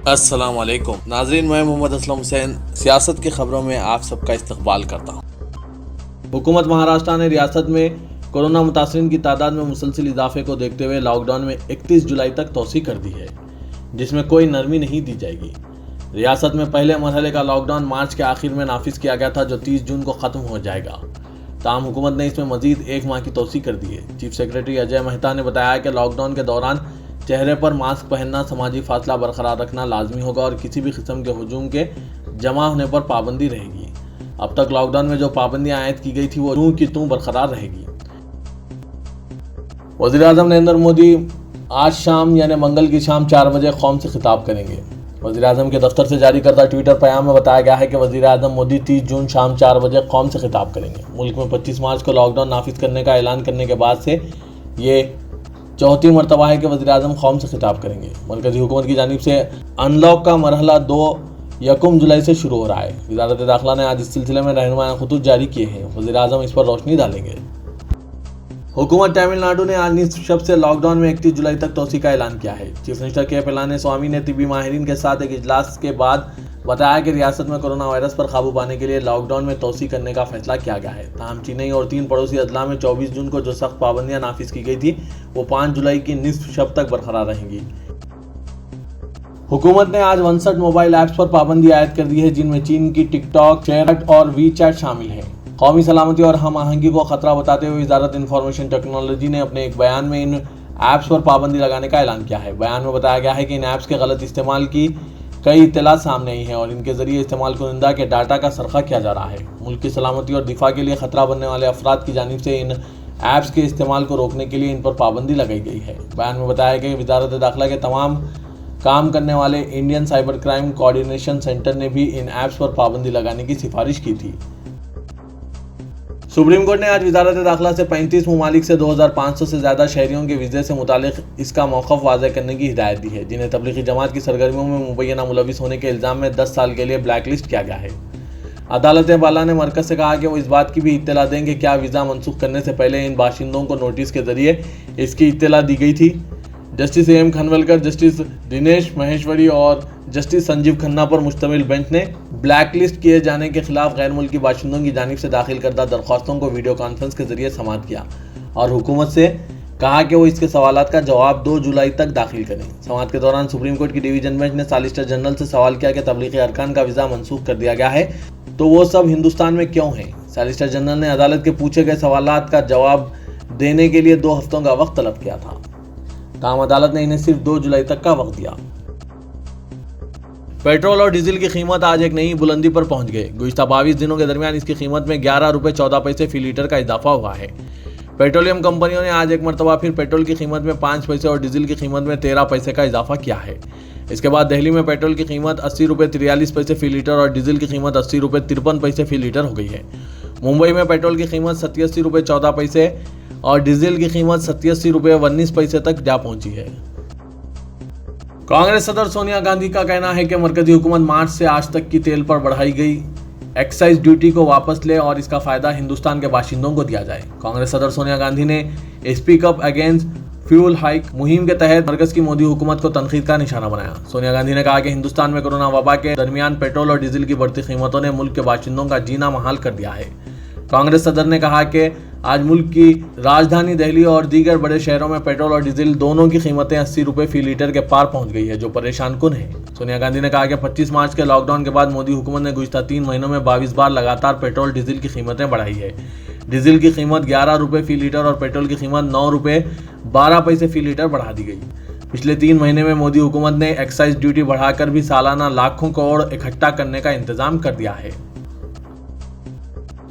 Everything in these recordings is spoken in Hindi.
अस्सलाम वालेकुम नाजरीन, मैं मोहम्मद असलम हुसैन सियासत की खबरों में आप सबका इस्तकबाल करता हूँ। हुकूमत महाराष्ट्र ने रियासत में कोरोना मुतासरीन की तादाद में मुसलसल इजाफे को देखते हुए लॉकडाउन में 31 जुलाई तक तोसी कर दी है, जिसमें कोई नरमी नहीं दी जाएगी। रियासत में पहले मरहले का लॉकडाउन मार्च के आखिर में नाफिज किया गया था, जो 30 जून को ख़त्म हो जाएगा। ताहम हुकूमत ने इसमें मजीद 1 माह की तोसी कर दी है। चीफ सेक्रेटरी अजय मेहता ने बताया कि लॉकडाउन के दौरान चेहरे पर मास्क पहनना, समाजी फासला बरकरार रखना लाजमी होगा और किसी भी किस्म के हुजूम के जमा होने पर पाबंदी रहेगी। अब तक लॉकडाउन में जो पाबंदियां आयद की गई थी वो यूं की त्यों बरकरार रहेगी। वज़ीर-ए-आज़म नरेंद्र मोदी आज शाम यानी मंगल की शाम 4 बजे कौम से खिताब करेंगे। वज़ीर-ए-आज़म के दफ्तर से जारी करदा ट्विटर पैगाम में बताया गया है कि वज़ीर-ए-आज़म मोदी 30 जून शाम 4 बजे कौम से खिताब करेंगे। मुल्क में 25 मार्च को लॉकडाउन नाफिज करने का ऐलान करने के बाद से ये चौथी मरतबा है कि वज़ीर-ए-आज़म कौम से खिताब करेंगे। मरकज़ी हुकूमत की जानिब से अनलॉक का मरहला 2 जुलाई से शुरू हो रहा है। वज़ारत दाखिला ने आज इस सिलसिले में रहनुमाई खतूत जारी किए हैं। वज़ीर-ए-आज़म इस पर रोशनी डालेंगे। हुकूमत तमिलनाडु ने आज निस्फ शब से लॉकडाउन में 31 जुलाई तक तोसी का ऐलान किया है। चीफ मिनिस्टर के पलानीस्वामी ने तिब्बी माहिरीन के साथ एक इजलास के बाद बताया कि रियासत में कोरोना वायरस पर काबू पाने के लिए लॉकडाउन में तोसी करने का फैसला किया गया है। ताहम चेन्नई और 3 पड़ोसी अजला में 24 जून को जो सख्त पाबंदियां नाफिज की गई थी वो 5 जुलाई की निस्फ शब तक बरकरार रहेंगी। हुकूमत ने आज 59 मोबाइल ऐप्स पर पाबंदी आयद कर दी है, जिनमें चीन की टिकटॉक, शेयरचैट और वीचैट शामिल हैं। कौमी सलामती और हम आहंगी को खतरा बताते हुए वजारत इंफॉर्मेशन टेक्नोलॉजी ने अपने एक बयान में इन ऐप्स पर पाबंदी लगाने का ऐलान किया है। बयान में बताया गया है कि इन ऐप्स के गलत इस्तेमाल की कई इत्तलात सामने आई हैं और इनके जरिए इस्तेमाल कुनिंदा के डाटा का सरखा किया जा रहा है। मुल्क की सलामती और दिफा के लिए खतरा बनने वाले अफराद की जानिब से इन ऐप्स के इस्तेमाल को रोकने के लिए इन पर पाबंदी लगाई गई है। बयान में बताया गया कि वजारत दाखिला के तमाम काम करने वाले Indian cyber crime coordination centre ने भी इन ऐप्स पर पाबंदी लगाने की सिफारिश की थी। सुप्रीम कोर्ट ने आज वजारत दाखिला से 35 ममालिक से 2500 से ज़्यादा शहरियों के वीज़े से मुतालिक इसका मौक़िफ़ वाज़ेह करने की हिदायत दी है, जिन्हें तबलीगी जमात की सरगर्मियों में मुबैना मुलविस होने के इल्ज़ाम में 10 साल के लिए ब्लैक लिस्ट किया गया है। अदालत बाला ने मरकज़ से कहा कि वो इस बात की भी इत्तला दें कि क्या वीज़ा मनसूख करने से पहले इन बाशिंदों को नोटिस के ज़रिए इसकी इत्तला दी गई थी। Justice M Khanwilkar, justice Dinesh Maheshwari और जस्टिस संजीव खन्ना पर मुश्तमिल बेंच ने ब्लैक लिस्ट किए जाने के खिलाफ गैर मुल्की बाशिंदों की जानिब से दाखिल करदा दरख्वास्तों को वीडियो कॉन्फ्रेंस के जरिए समाअत किया और हुकूमत से कहा कि वो इसके सवालात का जवाब 2 जुलाई तक दाखिल करें। समाअत के दौरान सुप्रीम कोर्ट की डिवीजन बेंच ने सॉलिसिटर जनरल से सवाल किया कि तबलीगी अरकान का वीज़ा मनसूख कर दिया गया है तो वो सब हिंदुस्तान में क्यों हैं। सॉलिसिटर जनरल ने अदालत के पूछे गए सवालात का जवाब देने के लिए 2 हफ्तों का वक्त तलब किया था। ताहम अदालत ने इन्हें सिर्फ 2 जुलाई तक का वक्त दिया। पेट्रोल और डीजल की कीमत आज एक नई बुलंदी पर पहुंच गई। गुज़िश्ता 22 दिनों के दरमियान इसकी कीमत में 11 रुपये 14 पैसे फी लीटर का इजाफा हुआ है। पेट्रोलियम कंपनियों ने आज एक मरतबा फिर पेट्रोल की कीमत में 5 पैसे और डीजल की कीमत में 13 पैसे का इजाफा किया है। इसके बाद दिल्ली में पेट्रोल की कीमत 80 रुपये 43 पैसे फी लीटर और डीजल की कीमत 80 रुपये 53 पैसे फी लीटर हो गई है। मुंबई में पेट्रोल की कीमत 87 रुपये 14 पैसे और डीजल की कीमत 87 रुपये 19 पैसे तक जा पहुंची है। कांग्रेस सदर सोनिया गांधी का कहना है कि मरकजी हुकूमत मार्च से आज तक की तेल पर बढ़ाई गई एक्साइज ड्यूटी को वापस ले और इसका फायदा हिंदुस्तान के बाशिंदों को दिया जाए। कांग्रेस सदर सोनिया गांधी ने speak up against fuel hike मुहिम के तहत मरकज की मोदी हुकूमत को तनकीद का निशाना बनाया। सोनिया गांधी ने कहा कि हिंदुस्तान में कोरोना वबा के दरमियान पेट्रोल और डीजल की बढ़ती कीमतों ने मुल्क के बाशिंदों का जीना महाल कर दिया है। कांग्रेस सदर ने कहा कि आज मुल्क की राजधानी दिल्ली और दीगर बड़े शहरों में पेट्रोल और डीजल दोनों की कीमतें 80 रुपये फी लीटर के पार पहुंच गई है, जो परेशान कुन है। सोनिया गांधी ने कहा कि 25 मार्च के लॉकडाउन के बाद मोदी हुकूमत ने गुज़िश्ता 3 महीनों में 22 बार लगातार पेट्रोल डीजल की कीमतें बढ़ाई है। डीजल की कीमत 11 रुपये फी लीटर और पेट्रोल की कीमत 9 रुपये 12 पैसे फी लीटर बढ़ा दी गई। पिछले 3 महीने में मोदी हुकूमत ने एक्साइज ड्यूटी बढ़ाकर भी सालाना लाखों करोड़ इकट्ठा करने का इंतजाम कर दिया है।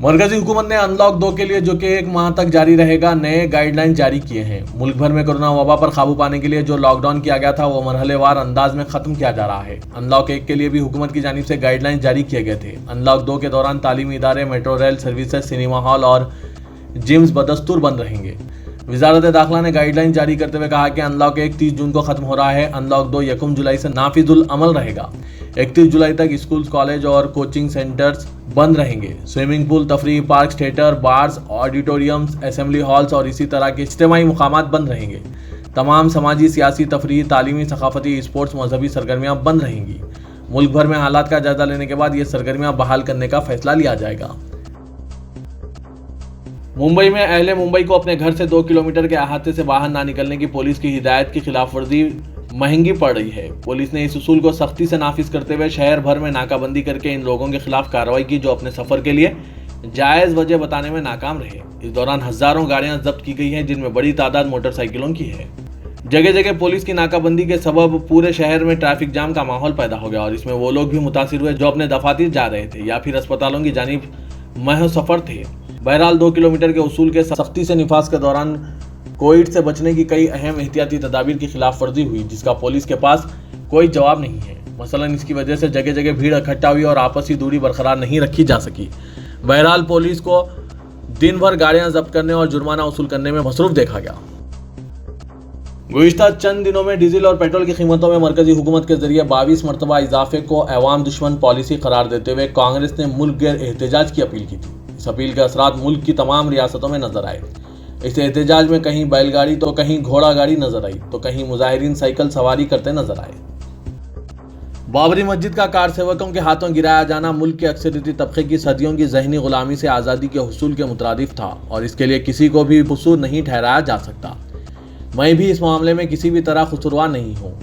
मरकजी हुकूमत ने अनलॉक 2 के लिए, जो कि 1 माह तक जारी रहेगा, नए गाइडलाइन जारी किए हैं। मुल्क भर में कोरोना वबा पर काबू पाने के लिए जो लॉकडाउन किया गया था वो मरहलेवार अंदाज में खत्म किया जा रहा है। अनलॉक 1 के लिए भी हुकूमत की जानिब से गाइडलाइन जारी किए गए थे। अनलॉक 2 के दौरान तालीमी इदारे, metro rail services, cinema hall और जिम्स बदस्तूर बंद रहेंगे। वजारत दाखिला ने गाइडलाइन जारी करते हुए कहा कि अनलॉक 1 30 जून को खत्म हो रहा है। अनलॉक 2 1 जुलाई से नाफिजुल अमल रहेगा। 31 जुलाई तक स्कूल, कॉलेज और कोचिंग सेंटर्स बंद रहेंगे। स्विमिंग पूल, तफरीह park, theatre, bars, auditoriums, assembly halls और इसी तरह के इज्तिमाई मुकामात बंद रहेंगे। तमाम समाजी, सियासी, तफरीही, तालीमी, सकाफती, स्पोर्ट्स, मजहबी सरगर्मियां बंद रहेंगी। मुल्क भर में हालात का जायजा लेने के बाद ये सरगर्मियां बहाल करने का फैसला लिया जाएगा। मुंबई में अहले मुंबई को अपने घर से 2 किलोमीटर के अहाते से बाहर ना निकलने की पुलिस की हिदायत की खिलाफवर्जी महंगी पड़ रही है। पुलिस ने इस उसूल को सख्ती से नाफिज करते हुए शहर भर में नाकाबंदी करके इन लोगों के खिलाफ कार्रवाई की जो अपने सफर के लिए जायज वजह बताने में नाकाम रहे। इस दौरान हजारों गाड़ियां जब्त की गई हैं, जिनमें बड़ी तादाद मोटरसाइकिलों की है। जगह जगह पुलिस की नाकाबंदी के सबब पूरे शहर में ट्रैफिक जाम का माहौल पैदा हो गया और इसमें वो लोग भी मुतासिर हुए जो अपने दफातर जा रहे थे या फिर अस्पतालों की जानिब महज सफर थे। बहरहाल 2 किलोमीटर के उसूल के सख्ती से निफाज के दौरान कोविड से बचने की कई अहम एहतियाती तदाबीर की खिलाफ वर्जी हुई, जिसका पुलिस के पास कोई जवाब नहीं है। मसलन इसकी वजह से जगह जगह भीड़ इकट्ठा हुई और आपसी दूरी बरकरार नहीं रखी जा सकी। बहरहाल पुलिस को दिन भर गाड़ियां जब्त करने और जुर्माना वसूल करने में मसरूफ देखा गया। गुज़िश्ता चंद दिनों में डीजल और पेट्रोल की कीमतों में मरकजी हुकूमत के जरिए 22 मरतबा इजाफे को अवाम दुश्मन पॉलिसी करार देते हुए कांग्रेस ने मुल्क गैर एहतजाज की अपील की थी। इस अपील के असरात मुल्क की तमाम रियासतों में नजर आए। इस एहतजाज में कहीं बैलगाड़ी तो कहीं घोड़ा गाड़ी नजर आई तो कहीं मुजाहिरीन साइकिल सवारी करते नजर आए। बाबरी मस्जिद का कार सेवकों के हाथों गिराया जाना मुल्क के अक्सरियती तबके की सदियों की जहनी गुलामी से आज़ादी के हुसूल के मुतरादिफ था और इसके लिए किसी को भी कसूर नहीं ठहराया जा सकता। मैं भी इस मामले में किसी भी तरह कसूरवार नहीं हूँ।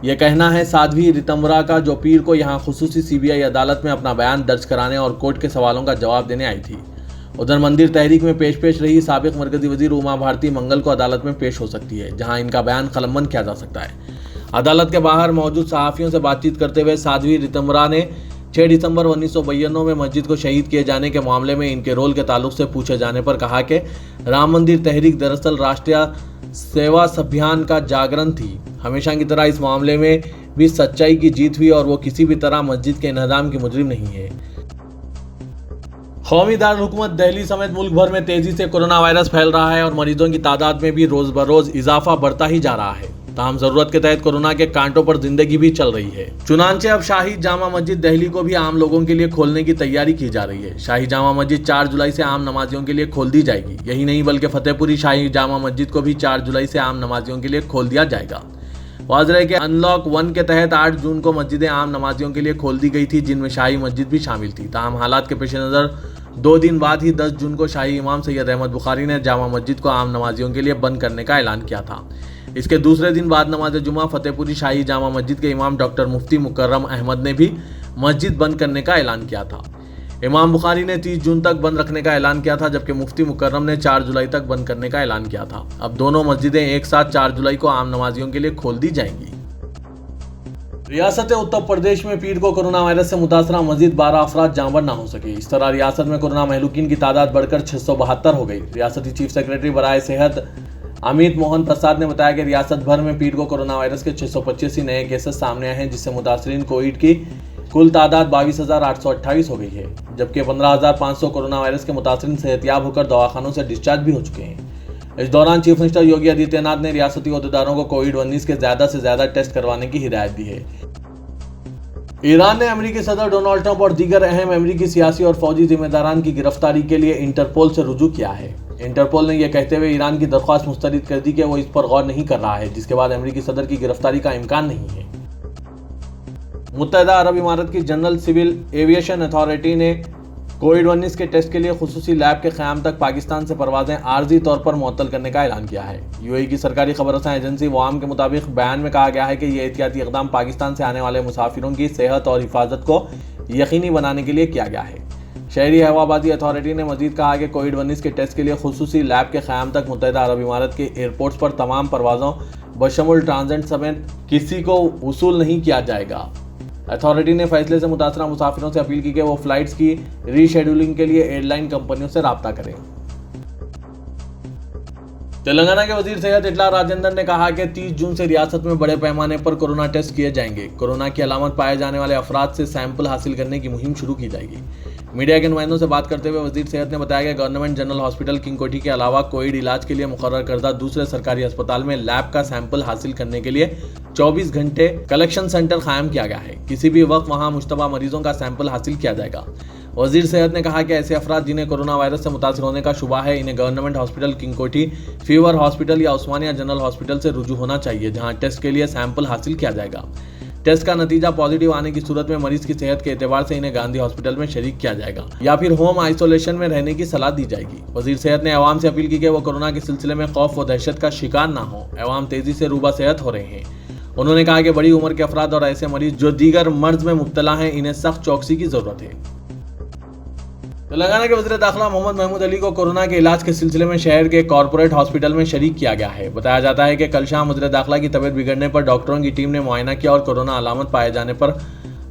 यह कहना है साध्वी रितंबरा का, जो पीर को यहाँ खुसूसी CBI अदालत में अपना बयान दर्ज कराने और कोर्ट के सवालों का जवाब देने आई थी। उधर मंदिर तहरीक में पेश रही साबिक मरकजी वजीर उमा भारती मंगल को अदालत में पेश हो सकती है, जहां इनका बयान कलमबंद किया जा सकता है। अदालत के बाहर मौजूद सहाफ़ियों से बातचीत करते हुए साध्वी रितंबरा ने 6 दिसंबर 1992 में मस्जिद को शहीद किए जाने के मामले में इनके रोल के ताल्लुक से पूछे जाने पर कहा कि राम मंदिर तहरीक दरअसल राष्ट्रीय सेवा अभियान का जागरण थी। हमेशा की तरह इस मामले में भी सच्चाई की जीत हुई और वो किसी भी तरह मस्जिद के इंहदाम की मुजरिम नहीं है। कौमी दारुल हुकूमत दिल्ली समेत मुल्क भर में तेजी से कोरोना वायरस फैल रहा है और मरीजों की तादाद में भी रोज बरोज इजाफा बढ़ता ही जा रहा है। ताहम जरूरत के तहत कोरोना के कांटों पर जिंदगी भी चल रही है। चुनांचे अब शाही जामा मस्जिद दिल्ली को भी आम लोगों के लिए खोलने की तैयारी की जा रही है। शाही जामा मस्जिद 4 जुलाई से आम नमाजियों के लिए खोल दी जाएगी। यही नहीं बल्कि फतेहपुरी शाही जामा मस्जिद को भी 4 जुलाई से आम नमाजियों के लिए खोल दिया जाएगा। वाज़ेह है कि अनलॉक 1 के तहत 8 जून को मस्जिदें आम नमाजियों के लिए खोल दी गई थी, जिनमें शाही मस्जिद भी शामिल थी। ताहम हालात के पेश नज़र 2 दिन बाद ही 10 जून को शाही इमाम सैयद अहमद बुखारी ने जामा मस्जिद को आम नमाजियों के लिए बंद करने का ऐलान किया था। इसके दूसरे दिन बाद नमाज जुमा फतेहपुरी शाही जामा मस्जिद के इमाम डॉक्टर मुफ्ती मुकर्रम अहमद ने भी मस्जिद बंद करने का ऐलान किया था। इमाम बुखारी ने 30 जून तक बंद रखने का ऐलान किया था, जबकि मुफ्ती मुकर्रम ने 4 जुलाई तक बंद करने का ऐलान किया था। अब दोनों मस्जिदें एक साथ 4 जुलाई को आम नमाजियों के लिए खोल दी जाएंगी। रियासत उत्तर प्रदेश में पीर को कोरोना वायरस से मुतासरा मजीद 12 अफराद जांबर ना हो सके। इस तरह रियासत में कोरोना महलूकीन की तादाद बढ़कर 672 हो गई। रियासती चीफ सेक्रेटरी बराए सेहत अमित मोहन प्रसाद ने बताया कि रियासत भर में पीर को कोरोना वायरस के 685 नए केसेस सामने आए हैं, जिससे मुतासरीन कोविड की कुल तादाद 22,828 हो गई है, जबकि 15,500 कोरोना वायरस के मुतासरीन सेहतियाब होकर दवाखानों से डिस्चार्ज भी हो चुके हैं। इस दौरान चीफ मिनिस्टर योगी आदित्यनाथ ने रियासती ओहदेदारों को कोविड-19 के ज्यादा से ज्यादा टेस्ट करवाने की हिदायत दी है। ईरान ने अमेरिकी सदर डोनाल्ड ट्रंप और दीगर अहम अमेरिकी सियासी और फौजी जिम्मेदारान की गिरफ्तारी के लिए इंटरपोल से रुजू किया है। इंटरपोल ने यह कहते हुए ईरान की दरख्वास्त मुस्तरद कर दी कि वो इस पर गौर नहीं कर रहा है, जिसके बाद अमेरिकी सदर की गिरफ्तारी का इम्कान नहीं है। मुत्तहिदा अरब इमारात की जनरल सिविल एविएशन अथॉरिटी ने कोविड-19 के टेस्ट के लिए खुसूसी लैब के क़याम तक पाकिस्तान से परवाजें आर्जी तौर पर मुअत्तल करने का ऐलान किया है। यूएई की सरकारी खबरसां एजेंसी वाम के मुताबिक बयान में कहा गया है कि ये एहतियाती इक़दाम पाकिस्तान से आने वाले मुसाफिरों की सेहत और हिफाजत को यकीनी बनाने के लिए किया गया है। शहरी हवाबाजी अथॉरिटी ने मजीद कहा कि कोविड-19 के टेस्ट के लिए खुसूसी लैब के क़याम तक मुत्तहिदा अरब इमारात के एयरपोर्ट्स पर तमाम परवाज़ों बशमुल ट्रांजिट समेत किसी को वसूल नहीं किया जाएगा। अथॉरिटी ने फैसले से मुतासरा मुसाफिरों से अपील की कि वो फ्लाइट्स की रीशेड्यूलिंग के लिए एयरलाइन कंपनियों से राब्ता करें। तेलंगाना के वजीर सेहत इटला राजेंद्र ने कहा कि 30 जून से रियासत में बड़े पैमाने पर कोरोना टेस्ट किए जाएंगे। कोरोना की अलामत पाए जाने वाले अफराद से सैंपल हासिल करने की मुहिम शुरू की जाएगी। मीडिया के नुमाइंदों से बात करते हुए वजीर सेहत ने बताया कि गवर्नमेंट जनरल हॉस्पिटल किंग कोठी के अलावा कोविड इलाज के लिए मुकर्रर करदा दूसरे सरकारी अस्पताल में लैब का सैंपल हासिल करने के लिए 24 घंटे कलेक्शन सेंटर कायम किया गया है। किसी भी वक्त वहां मुश्तबा मरीजों का सैंपल हासिल किया जाएगा। वजीर सेहत ने कहा कि ऐसे अफराद जिन्हें कोरोना वायरस से मुतासिर होने का शुबा है, इन्हें गवर्नमेंट हॉस्पिटल किंग कोठी, फीवर हॉस्पिटल या उस्मानिया जनरल हॉस्पिटल से रुजू होना चाहिए, जहां टेस्ट के लिए सैंपल हासिल किया जाएगा। टेस्ट का नतीजा पॉजिटिव आने की सूरत में मरीज की सेहत के एतबार से इन्हें गांधी हॉस्पिटल में शरीक किया जाएगा या फिर होम आइसोलेशन में रहने की सलाह दी जाएगी। वजीर सेहत ने अवाम से अपील की कि वो कोरोना के सिलसिले में खौफ व दहशत का शिकार न हो। अवाम तेजी से रूबा सेहत हो रहे हैं। उन्होंने कहा कि बड़ी उम्र के अफराद और ऐसे मरीज जो दीगर मर्ज में मुब्तला हैं, इन्हें सख्त चौकसी की जरूरत है। तेलंगाना के वज़ीर दाखिला मोहम्मद महमूद अली को कोरोना के इलाज के सिलसिले में शहर के कॉर्पोरेट हॉस्पिटल में शरीक किया गया है। बताया जाता है कि कल शाम वज़ीर दाखिला की तबीयत बिगड़ने पर डॉक्टरों की टीम ने मुआयना किया और कोरोना अलामत पाए जाने पर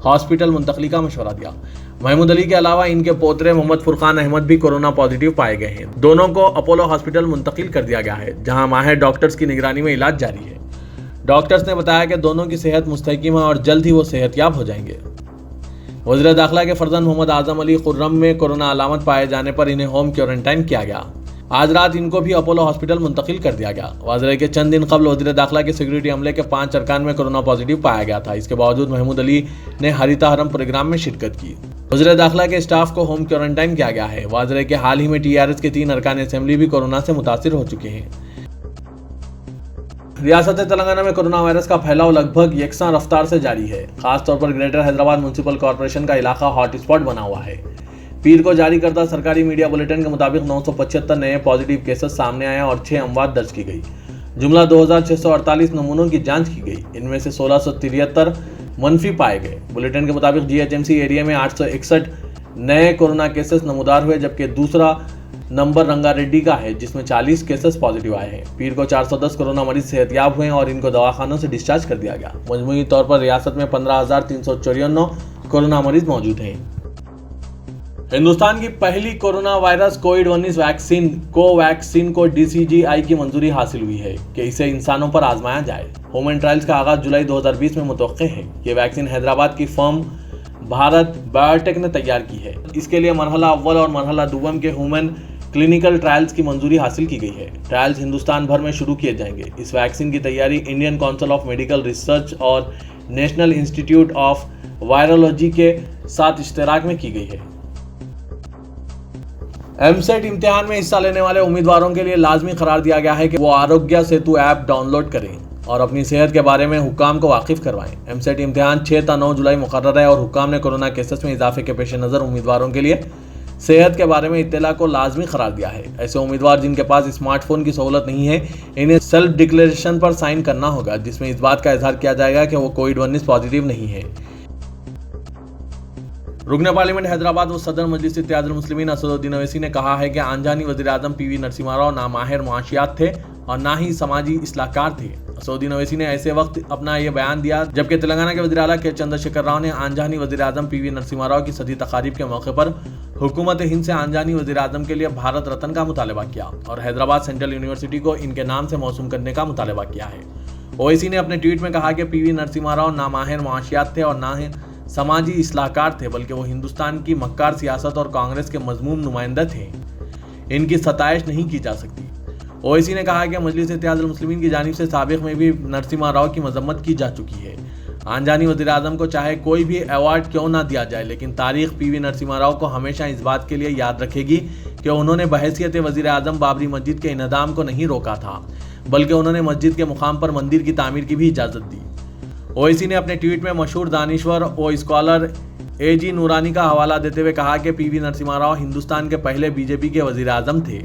हॉस्पिटल मुंतकली का मशवरा दिया। महमूद अली के अलावा इनके पोतरे मोहम्मद फुरकान अहमद भी कोरोना पॉजिटिव पाए गए हैं। दोनों को अपोलो हॉस्पिटल मुंतकिल कर दिया गया है, जहाँ माहिर डॉक्टर्स की निगरानी में इलाज जारी है। डॉक्टर्स ने बताया कि दोनों की सेहत मुस्तहकिम है और जल्द ही वो सेहतयाब हो जाएंगे। वज़ीर दाखिला के फर्जंद मोहम्मद आजम अली खुर्रम में कोरोना अलामत पाए जाने पर इन्हें होम क्वारंटाइन किया गया। आज रात इनको भी अपोलो हॉस्पिटल मुंतकिल कर दिया गया। वाज़ेह के चंद दिन कबल वज़ीर दाखिला के सिक्योरिटी अमले के 5 अरकान में कोरोना पॉजिटिव पाया गया था। इसके बावजूद महमूद अली ने हरिता हरम प्रोग्राम में शिरकत की। वज़ीर दाखिला के स्टाफ को होम क्वारंटाइन किया गया है। वाज़ेह के हाल ही में TRS के 3 अरकान असेंबली भी कोरोना से मुतासिर हो चुके हैं। रियासत तेलंगाना में कोरोना वायरस का फैलाव लगभग यकसा रफ्तार से जारी है। खासतौर पर ग्रेटर हैदराबाद म्यूनसिपल कॉर्पोरेशन का इलाका हॉटस्पॉट बना हुआ है। पीर को जारी करदा सरकारी मीडिया बुलेटिन के मुताबिक 975 नए पॉजिटिव केसेस सामने आए और 6 अमवात दर्ज की गई। जुमला 2648 नमूनों की जांच की गई। इनमें से 1673 मनफी पाए गए। बुलेटिन के मुताबिक GHMC एरिया में 861 नए कोरोना केसेस नमूदार हुए, जबकि दूसरा नंबर रंगारेड्डी का है, जिसमें 40 केसेस पॉजिटिव आए हैं। पीर को 410 कोरोना मरीज सेहतयाब हुए और इनको दवाखानों से डिस्चार्ज कर दिया गया। मजमूई तौर पर रियासत में 15,354 कोरोना मरीज मौजूद हैं। हिंदुस्तान की पहली कोरोना वायरस कोविड-19 वैक्सीन कोवैक्सीन को DCGI की मंजूरी हासिल हुई है कि इसे इंसानों पर आजमाया जाए। ह्यूमन ट्रायल्स का आगाज जुलाई 2020 में मुतवक्के है। ये वैक्सीन हैदराबाद की फर्म भारत बायोटेक ने तैयार की है। इसके लिए मरहला अव्वल और मरहला दुव्वम के ह्यूमन क्लिनिकल ट्रायल्स की मंजूरी हासिल की गई है। ट्रायल्स हिंदुस्तान भर में शुरू किए जाएंगे। इस वैक्सीन की तैयारी Indian council of medical research और नेशनल इंस्टीट्यूट ऑफ वायरोलॉजी के साथ इश्तराक में की गई है। एमसेट इम्तिहान में हिस्सा लेने वाले उम्मीदवारों के लिए लाजमी करार दिया गया है कि वो आरोग्य सेतु ऐप डाउनलोड करें और अपनी सेहत के बारे में हुक्काम को वाकिफ करवाएं। एमसेट इम्तिहान 6 ता 9 जुलाई मुकर्रर है और हुक्काम ने कोरोना केसेस में इजाफे के पेश नज़र उम्मीदवारों के लिए सेहत के बारे में इत्तला को लाजमी करार दिया है। ऐसे उम्मीदवार जिनके पास स्मार्टफोन की सहूलत नहीं है, इन्हें सेल्फ डिक्लेरेशन पर साइन करना होगा, जिसमें इस बात का इजहार किया जाएगा कि वो कोविड-19 पॉजिटिव नहीं है। रुकन पार्लियामेंट हैदराबाद व सदर मजलिस इत्तेहादुल मुस्लिमीन असदुद्दीन ओवैसी ने कहा है कि आंजानी वज़ीर आज़म PV नरसिम्हा राव ना माहिर मुआशियात थे और ना ही समाजी इस्लाहकार थे। असदुद्दीन ओवैसी ने ऐसे वक्त अपना ये बयान दिया जबकि तेलंगाना के वज़ीर आला के चंद्रशेखर राव ने आंजानी वज़ीर आज़म PV नरसिम्हा राव की सदी तकारीब के मौके पर हुकूमत हिंद से आंजानी वज़ीर आज़म के लिए भारत रत्न का मुतालबा किया और हैदराबाद सेंट्रल यूनिवर्सिटी को इनके नाम से मौसूम करने का मुतालबा किया है। ओवैसी ने अपने ट्वीट में कहा कि PV नरसिम्हा राव ना माहिर मुआशियात थे और ना ही समाजी इस्लाहकार थे, बल्कि वो हिंदुस्तान की मक्कार सियासत और कांग्रेस के मजमूम नुमाइंदा थे। इनकी सताइश नहीं की जा सकती। ओवैसी ने कहा कि मजलिस इत्तेहादुल मुस्लिमीन की जानिब से साबिक में भी नरसिम्हा राव की मजम्मत की जा चुकी है। आंजानी वज़ीर आज़म को चाहे कोई भी अवार्ड क्यों ना दिया जाए, लेकिन तारीख PV नरसिम्हा राव को हमेशा इस बात के लिए याद रखेगी कि उन्होंने बहैसियत वज़ीर आज़म बाबरी मस्जिद के इन्हदाम को नहीं रोका था, बल्कि उन्होंने मस्जिद के मुकाम पर मंदिर की तामीर की भी इजाज़त दी। ओवैसी ने अपने ट्वीट में मशहूर दानिश्वर व स्कॉलर AG नूरानी का हवाला देते हुए कहा कि PV नरसिम्हा राव हिंदुस्तान के पहले BJP के वज़ीर आज़म थे।